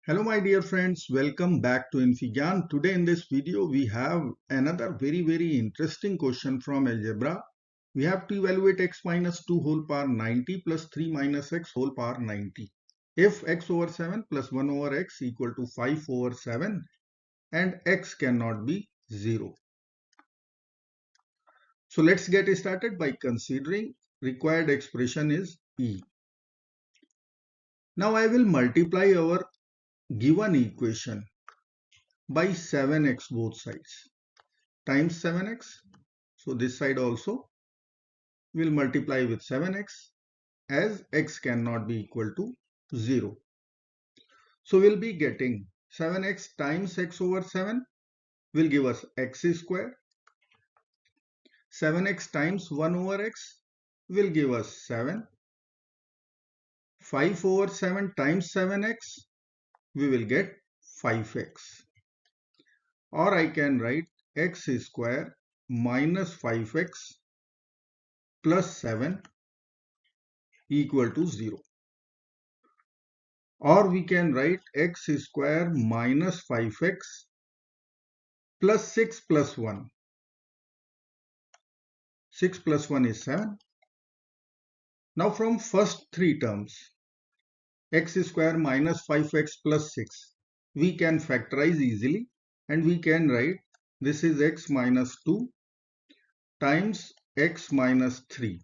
Hello my dear friends, welcome back to infyGyan. Today in this video we have another very interesting question from algebra. We have to evaluate x minus 2 whole power 90 plus 3 minus x whole power 90. If x over 7 plus 1 over x equal to 5 over 7 and x cannot be 0. So let's get started by considering required expression is E. Now I will multiply our given equation by 7x both sides times 7x. So this side also will multiply with 7x as x cannot be equal to 0. So we'll be getting 7x times x over 7 will give us x square. 7x times 1 over x will give us 7. 5 over 7 times 7x we will get 5x. Or I can write x square minus 5x plus 7 equal to 0. Or we can write x square minus 5x plus 6 plus 1. 6 plus 1 is 7. Now from first three terms, x square minus 5x plus 6, we can factorize easily and we can write this is x minus 2 times x minus 3.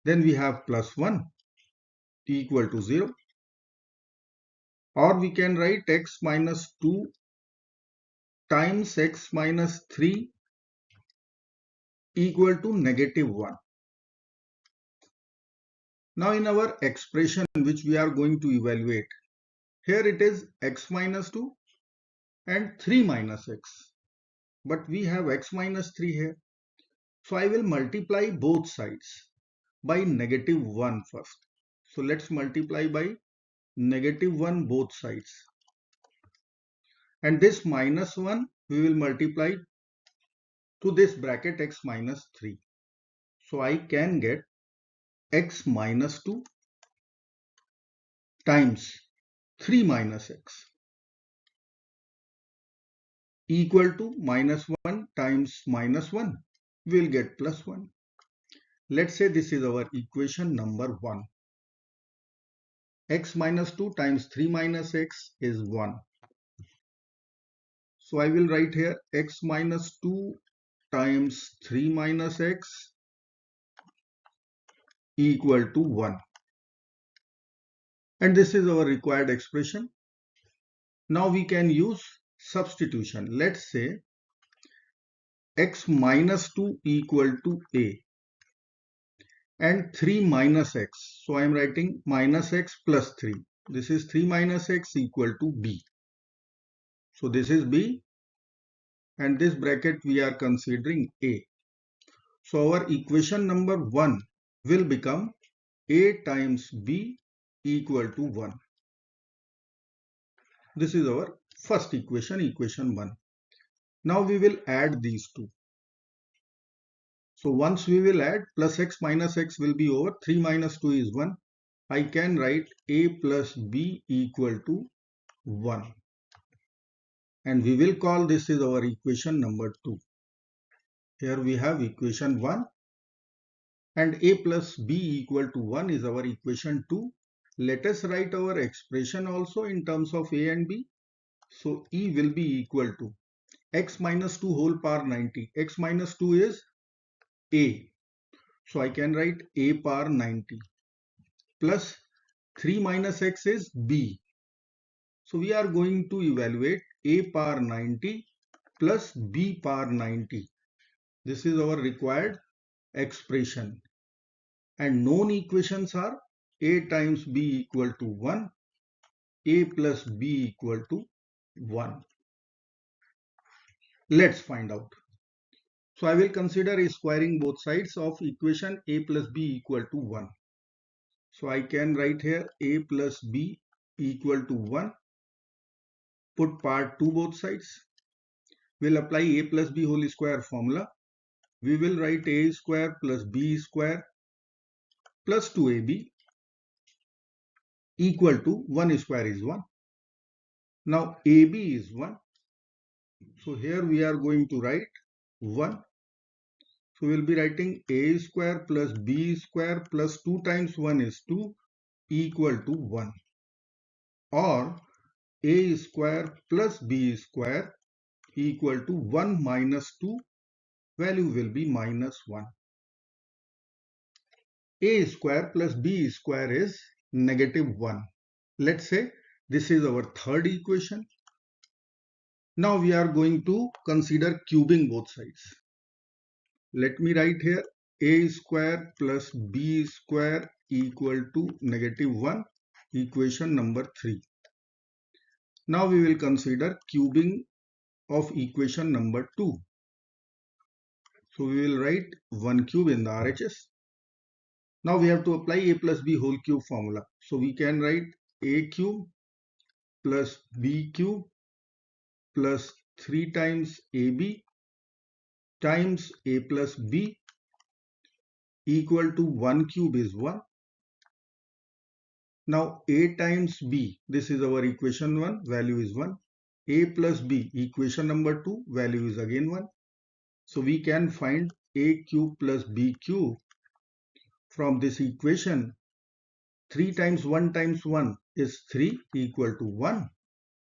Then we have plus 1 equal to 0. Or we can write x minus 2 times x minus 3 equal to negative 1. Now in our expression which we are going to evaluate, here it is x minus 2 and 3 minus x. But we have x minus 3 here. So I will multiply both sides by negative 1 first. So let's multiply by negative 1 both sides. And this minus 1 we will multiply to this bracket x minus 3. So I can get x minus 2 times 3 minus x equal to minus 1 times minus 1. We will get plus 1. Let's say this is our equation number 1. X minus 2 times 3 minus x is 1. So I will write here x minus 2 times 3 minus x equal to 1. And this is our required expression. Now we can use substitution. Let's say x minus 2 equal to a and 3 minus x. So I am writing minus x plus 3. This is 3 minus x equal to b. So this is b and this bracket we are considering a. So our equation number 1 will become a times b equal to 1. This is our first equation, equation 1. Now we will add these two. So once we will add, plus x minus x will be over. 3 minus 2 is 1. I can write a plus b equal to 1. And we will call this is our equation number 2. Here we have equation 1. And a plus b equal to 1 is our equation 2. Let us write our expression also in terms of a and b. So e will be equal to x minus 2 whole power 90. X minus 2 is a. So I can write a power 90 plus 3 minus x is b. So we are going to evaluate a power 90 plus b power 90. This is our required expression. And known equations are a times b equal to 1, a plus b equal to 1. Let's find out. So I will consider squaring both sides of equation a plus b equal to 1. So I can write here a plus b equal to 1. Put part 2 both sides. We'll apply a plus b whole square formula. We will write a square plus b square plus 2ab equal to 1 square is 1. Now AB is 1. So here we are going to write 1. So we will be writing a square plus b square plus 2 times 1 is 2 equal to 1. Or a square plus b square equal to 1 minus 2, value will be minus 1. A square plus b square is negative 1. Let's say this is our third equation. Now we are going to consider cubing both sides. Let me write here a square plus b square equal to negative 1, equation number 3. Now we will consider cubing of equation number 2. So we will write 1 cube in the RHS. Now we have to apply a plus b whole cube formula. So we can write a cube plus b cube plus 3 times ab times a plus b equal to 1 cube is 1. Now a times b, this is our equation 1, value is 1. A plus b, equation number 2, value is again 1. So we can find a cube plus b cube from this equation. 3 times 1 times 1 is 3 equal to 1.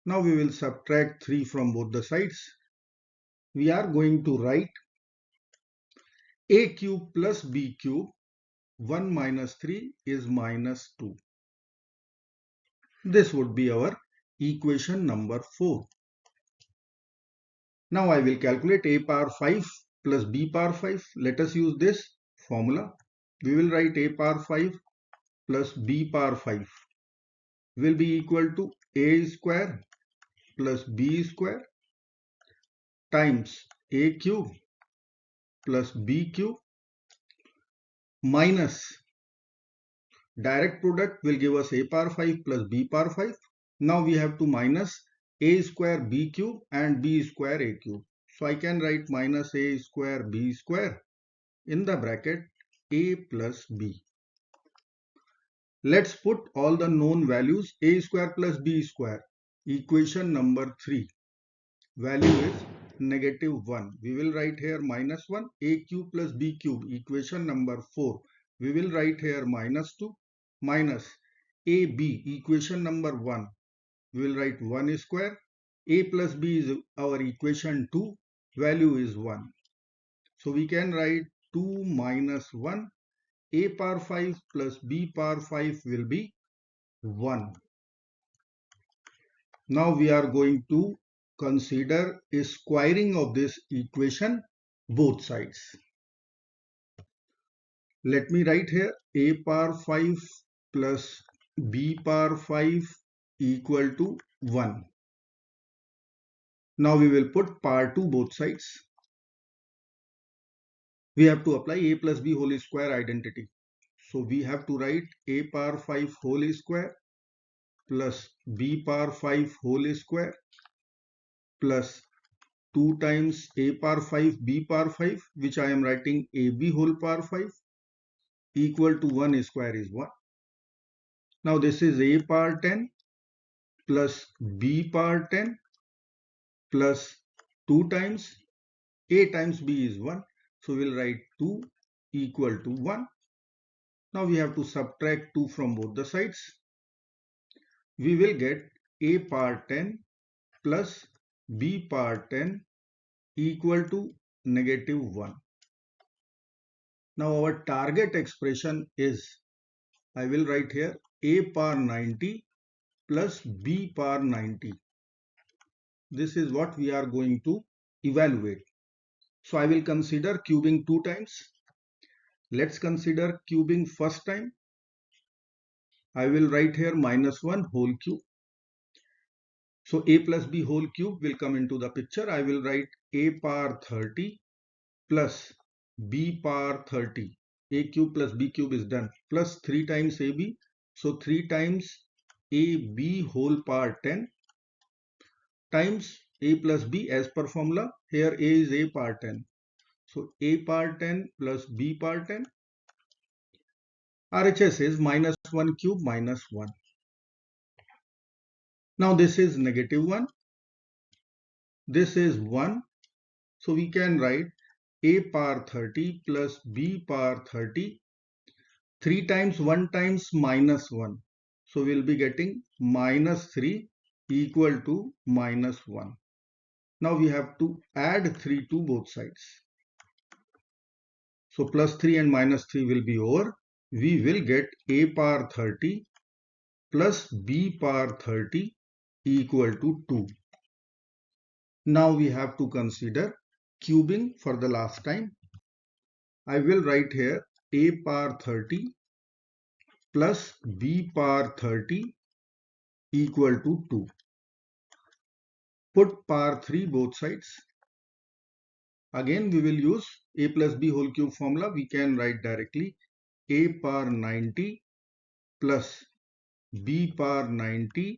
Now we will subtract 3 from both the sides. We are going to write a cube plus b cube, 1 minus 3 is minus 2. This would be our equation number 4. Now I will calculate a power 5 plus b power 5. Let us use this formula. We will write a power 5 plus b power 5 will be equal to a square plus b square times a cube plus b cube minus direct product will give us a power 5 plus b power 5. Now we have to minus a square b cube and b square a cube. So I can write minus a square b square in the bracket a plus b. Let's put all the known values a square plus b square. Equation number 3. Value is negative 1. We will write here minus 1. A cube plus b cube. Equation number 4. We will write here minus 2 minus ab. Equation number 1. We will write 1 square. A plus b is our equation 2. Value is 1. So we can write 2 minus 1. A power 5 plus b power 5 will be 1. Now we are going to consider a squaring of this equation both sides. Let me write here a power 5 plus b power 5 equal to 1. Now we will put power 2 both sides. We have to apply a plus b whole square identity. So we have to write a power 5 whole square plus b power 5 whole square plus 2 times a power 5 b power 5, which I am writing ab whole power 5 equal to 1 square is 1. Now this is a power 10 plus b power 10 plus 2 times a times b is 1. So we'll write 2 equal to 1. Now we have to subtract 2 from both the sides. We will get a power 10 plus b power 10 equal to negative 1. Now our target expression is, I will write here a power 90 plus b power 90. This is what we are going to evaluate. So I will consider cubing 2 times. Let's consider cubing first time. I will write here minus 1 whole cube. So a plus b whole cube will come into the picture. I will write a power 30 plus b power 30. A cube plus b cube is done. Plus 3 times ab. So 3 times ab whole power 10 times a plus b as per formula. Here a is a power 10. So a power 10 plus b power 10. RHS is minus 1 cube minus 1. Now this is -1. This is 1. So we can write a power 30 plus b power 30. 3 times 1 times -1. So we'll be getting -3 equal to -1. Now we have to add 3 to both sides. So +3 and -3 will be over. We will get a power 30 plus b power 30 equal to 2. Now we have to consider cubing for the last time. I will write here a power 30 plus b power 30 equal to 2. Put power 3 both sides. Again we will use a plus b whole cube formula. We can write directly a power 90 plus b power 90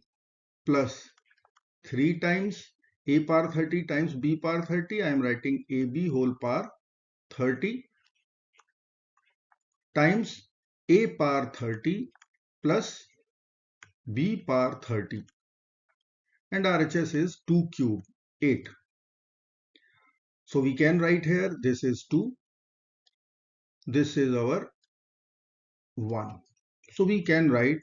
plus 3 times a power 30 times b power 30. I am writing ab whole power 30 times a power 30 plus b power 30, and RHS is 2 cube 8. So we can write here this is 2, this is our 1. So we can write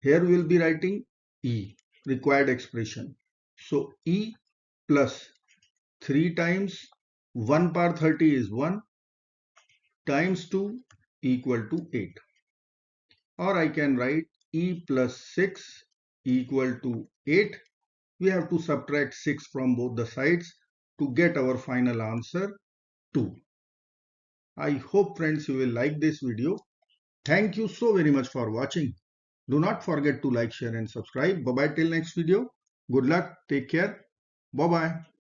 here, we will be writing E, required expression. So E plus 3 times 1 power 30 is 1 times 2 equal to 8. Or I can write E plus 6 equal to 8. We have to subtract 6 from both the sides to get our final answer 2. I hope friends you will like this video. Thank you so very much for watching. Do not forget to like, share and subscribe. Bye bye till next video. Good luck. Take care. Bye bye.